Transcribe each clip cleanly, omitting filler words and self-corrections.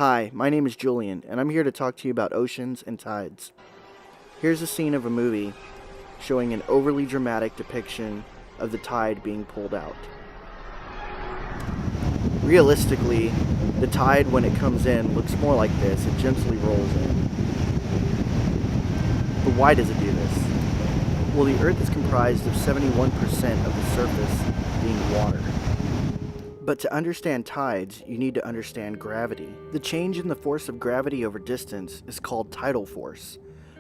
Hi, my name is Julian, and I'm here to talk to you about oceans and tides. Here's a scene of a movie showing an overly dramatic depiction of the tide being pulled out. Realistically, the tide when it comes in looks more like this. It gently rolls in. But why does it do this? Well, the Earth is comprised of 71% of the surface being water. But to understand tides, you need to understand gravity. The change in the force of gravity over distance is called tidal force.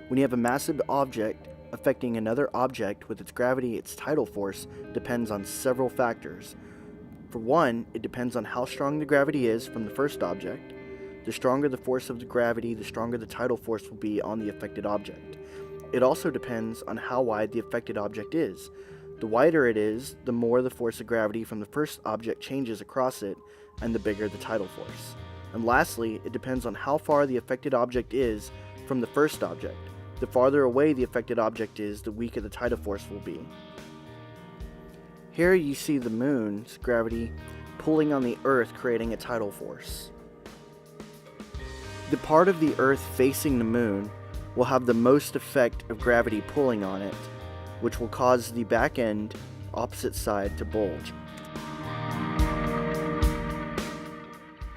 When you have a massive object affecting another object with its gravity, its tidal force depends on several factors. For one, it depends on how strong the gravity is from the first object. The stronger the force of the gravity, the stronger the tidal force will be on the affected object. It also depends on how wide the affected object is. The wider it is, the more the force of gravity from the first object changes across it, and the bigger the tidal force. And lastly, it depends on how far the affected object is from the first object. The farther away the affected object is, the weaker the tidal force will be. Here you see the moon's gravity pulling on the Earth, creating a tidal force. The part of the Earth facing the moon will have the most effect of gravity pulling on it, which will cause the back end opposite side to bulge.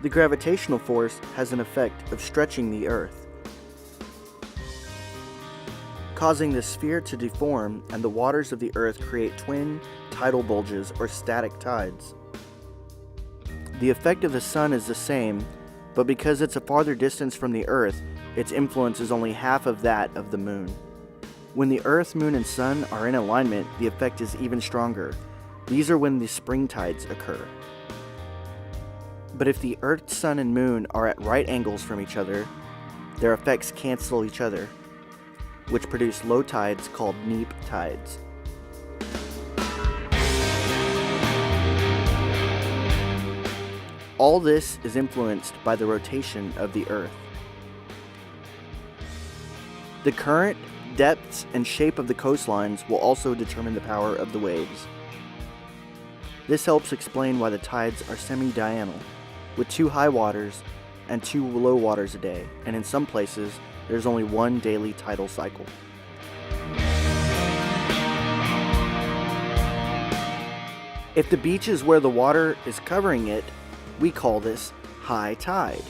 The gravitational force has an effect of stretching the Earth, causing the sphere to deform, and the waters of the Earth create twin tidal bulges or static tides. The effect of the sun is the same, but because it's a farther distance from the Earth, its influence is only half of that of the moon. When the Earth, Moon, and Sun are in alignment, the effect is even stronger. These are when the spring tides occur. But if the Earth, Sun, and Moon are at right angles from each other, their effects cancel each other, which produce low tides called neap tides. All this is influenced by the rotation of the Earth. The current, depths, and shape of the coastlines will also determine the power of the waves. This helps explain why the tides are semi-diurnal, with 2 high waters and 2 low waters a day, and in some places, there's only 1 daily tidal cycle. If the beach is where the water is covering it, we call this high tide.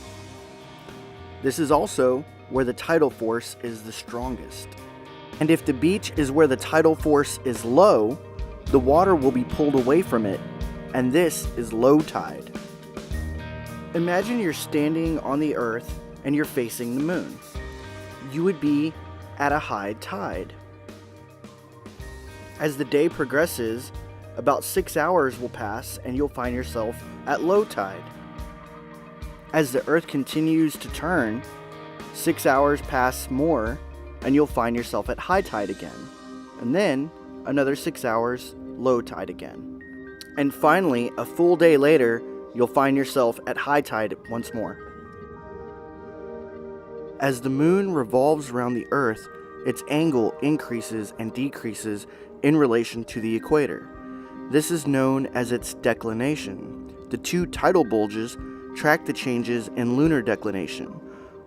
This is also where the tidal force is the strongest. And if the beach is where the tidal force is low, the water will be pulled away from it, and this is low tide. Imagine you're standing on the Earth and you're facing the moon. You would be at a high tide. As the day progresses, about 6 hours will pass and you'll find yourself at low tide. As the Earth continues to turn, 6 hours pass more and you'll find yourself at high tide again. And then another 6 hours, low tide again. And finally, a full day later, you'll find yourself at high tide once more. As the moon revolves around the Earth, its angle increases and decreases in relation to the equator. This is known as its declination. The 2 tidal bulges track the changes in lunar declination,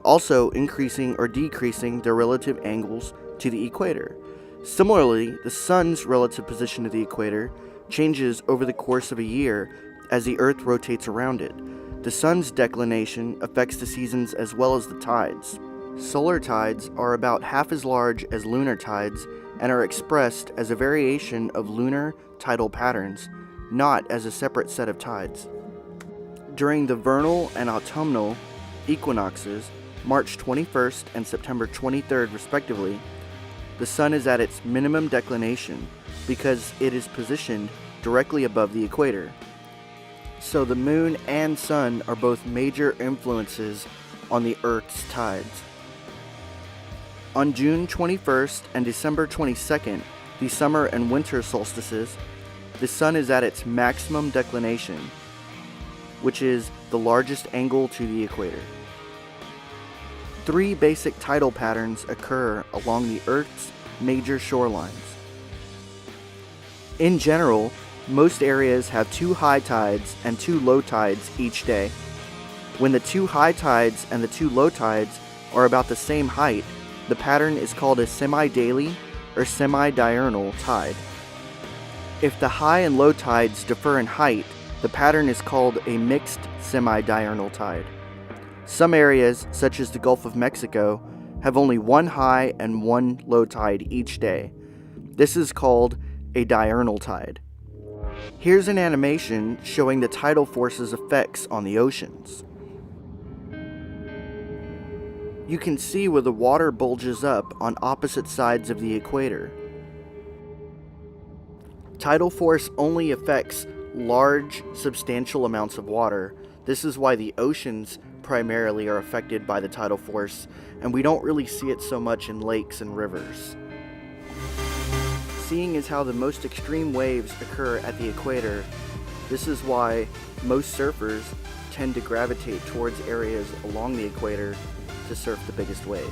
also increasing or decreasing their relative angles to the equator. Similarly, the sun's relative position to the equator changes over the course of a year as the Earth rotates around it. The sun's declination affects the seasons as well as the tides. Solar tides are about half as large as lunar tides and are expressed as a variation of lunar tidal patterns, not as a separate set of tides. During the vernal and autumnal equinoxes, March 21st and September 23rd respectively, the sun is at its minimum declination because it is positioned directly above the equator. So the moon and sun are both major influences on the Earth's tides. On June 21st and December 22nd, the summer and winter solstices, the sun is at its maximum declination, which is the largest angle to the equator. 3 basic tidal patterns occur along the Earth's major shorelines. In general, most areas have 2 high tides and 2 low tides each day. When the two high tides and the two low tides are about the same height, the pattern is called a semi-daily or semi-diurnal tide. If the high and low tides differ in height, the pattern is called a mixed semi-diurnal tide. Some areas, such as the Gulf of Mexico, have only one high and one low tide each day. This is called a diurnal tide. Here's an animation showing the tidal force's effects on the oceans. You can see where the water bulges up on opposite sides of the equator. Tidal force only affects large, substantial amounts of water. This is why the oceans primarily are affected by the tidal force, and we don't really see it so much in lakes and rivers. Seeing as how the most extreme waves occur at the equator, this is why most surfers tend to gravitate towards areas along the equator to surf the biggest waves.